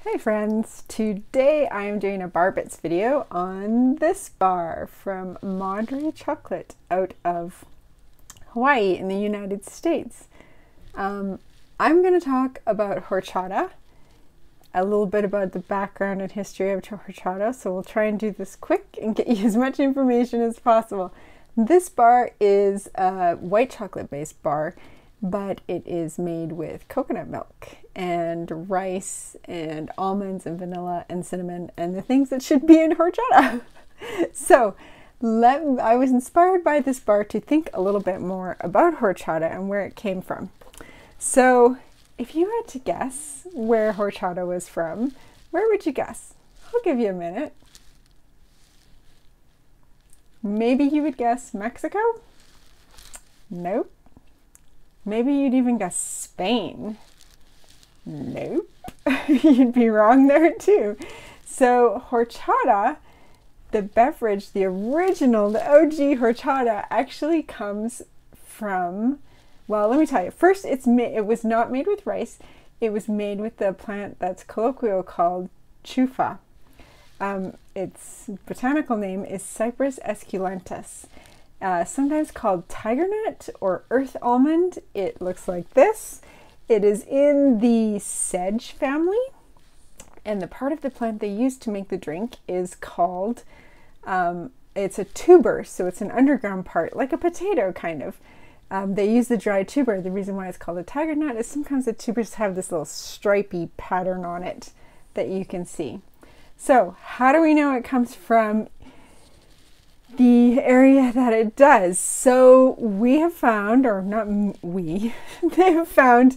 Hey friends, today I am doing a bar bits video on this bar from Madre Chocolate out of Hawaii in the United States. I'm going to talk about horchata, a little bit about the background and history of horchata, so we'll try and do this quick and get you as much information as possible. This bar is a white chocolate based bar, but it is made with coconut milk and rice and almonds and vanilla and cinnamon and the things that should be in horchata. So I was inspired by this bar to think a little bit more about horchata and where it came from. So if you had to guess where horchata was from, where would you guess? I'll give you a minute. Maybe you would guess Mexico? Nope. Maybe you'd even guess Spain. Nope. You'd be wrong there too. So horchata, the beverage, the original, the OG horchata actually comes from, well, let me tell you. First, it was not made with rice. It was made with the plant that's colloquial called chufa. Its botanical name is Cypress esculentus. Sometimes called tiger nut or earth almond. It looks like this. It is in the sedge family, and the part of the plant they use to make the drink is called, it's a tuber, so it's an underground part, like a potato kind of. They use the dry tuber. The reason why it's called a tiger nut is sometimes the tubers have this little stripy pattern on it that you can see. So how do we know it comes from the area that it does? So we have found, or not we, they have found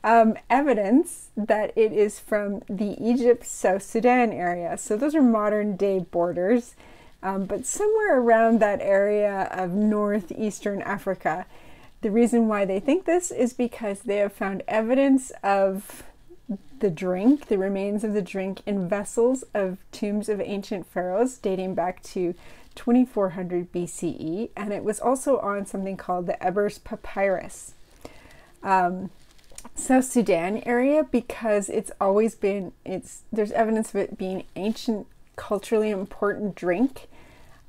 evidence that it is from the Egypt, South Sudan area. So those are modern day borders, but somewhere around that area of northeastern Africa. The reason why they think this is because they have found evidence of the drink, the remains of the drink, in vessels of tombs of ancient pharaohs dating back to 2400 BCE, and it was also on something called the Ebers Papyrus. South Sudan area, because it's always been, there's evidence of it being ancient, culturally important drink.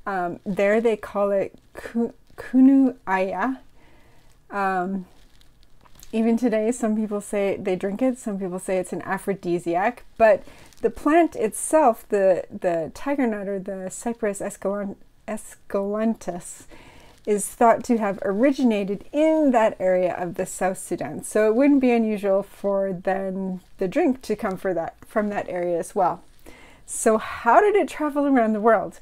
There they call it kunu aya. Even today, some people say they drink it, some people say it's an aphrodisiac, but the plant itself, the tiger nut or the Cypress esculentus, is thought to have originated in that area of the South Sudan. So it wouldn't be unusual for then the drink to come from that area as well. So how did it travel around the world?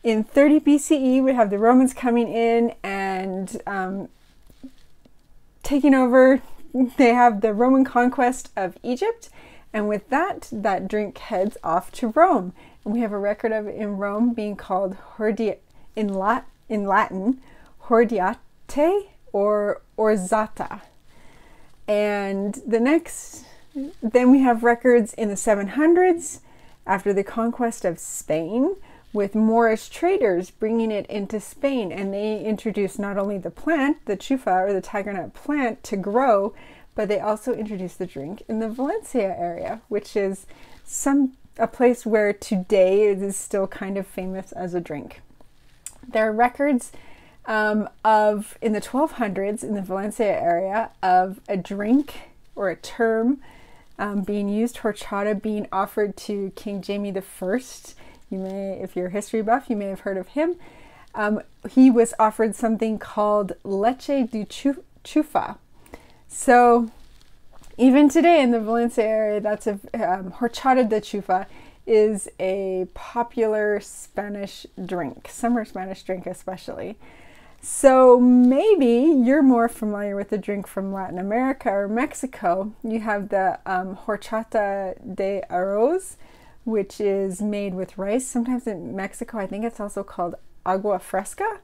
In 30 BCE, we have the Romans coming in and taking over. They have the Roman conquest of Egypt, and with that drink heads off to Rome. And we have a record of it in Rome being called in Latin, horchata or orzata. And then we have records in the 700s after the conquest of Spain, with Moorish traders bringing it into Spain, and they introduced not only the plant, the chufa or the tiger nut plant, to grow, but they also introduced the drink in the Valencia area, which is a place where today it is still kind of famous as a drink. There are records in the 1200s in the Valencia area of a drink or a term being used, horchata, being offered to King Jaime the First. You may, if you're a history buff, you may have heard of him. He was offered something called leche de chufa. So even today in the Valencia area, that's horchata de chufa is a popular Spanish drink, summer Spanish drink especially. So maybe you're more familiar with the drink from Latin America or Mexico. You have the horchata de arroz, which is made with rice. Sometimes in Mexico, I think it's also called agua fresca.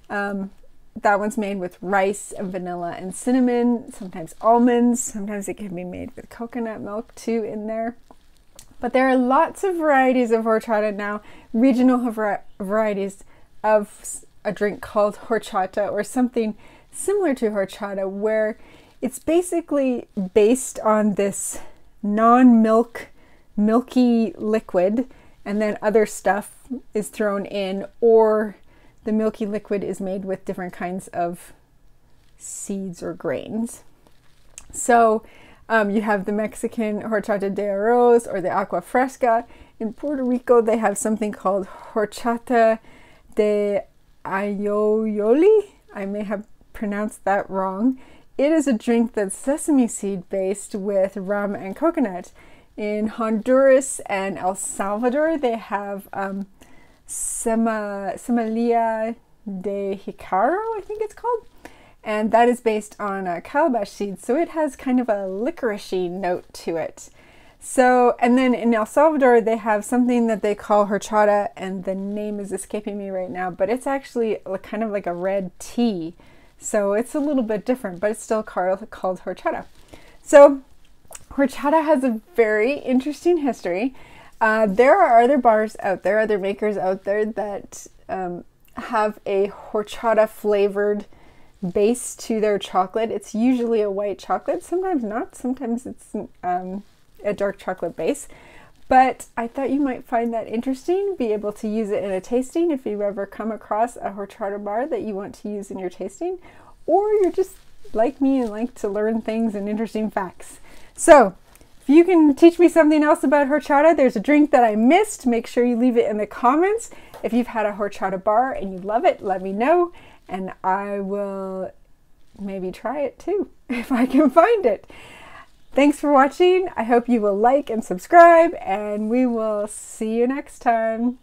That one's made with rice and vanilla and cinnamon, sometimes almonds. Sometimes it can be made with coconut milk too in there. But there are lots of varieties of horchata now, regional varieties of a drink called horchata, or something similar to horchata, where it's basically based on this non-milk milky liquid and then other stuff is thrown in, or the milky liquid is made with different kinds of seeds or grains. So you have the Mexican horchata de arroz or the agua fresca. In Puerto Rico, they have something called horchata de ayoyoli. I may have pronounced that wrong. It is a drink that's sesame seed based with rum and coconut. In Honduras and El Salvador, they have Semalia de Jicaro, I think it's called. And that is based on calabash seeds, so it has kind of a licoricey note to it. So, and then in El Salvador, they have something that they call horchata, and the name is escaping me right now, but it's actually kind of like a red tea. So it's a little bit different, but it's still called horchata. So horchata has a very interesting history. There are other bars out there, other makers out there that have a horchata flavored base to their chocolate. It's usually a white chocolate, sometimes not, sometimes it's a dark chocolate base. But I thought you might find that interesting, be able to use it in a tasting if you ever come across a horchata bar that you want to use in your tasting, or you're just like me and like to learn things and interesting facts. So if you can teach me something else about horchata, there's a drink that I missed, make sure you leave it in the comments. If you've had a horchata bar and you love it, let me know, and I will maybe try it too, if I can find it. Thanks for watching. I hope you will like and subscribe, and we will see you next time.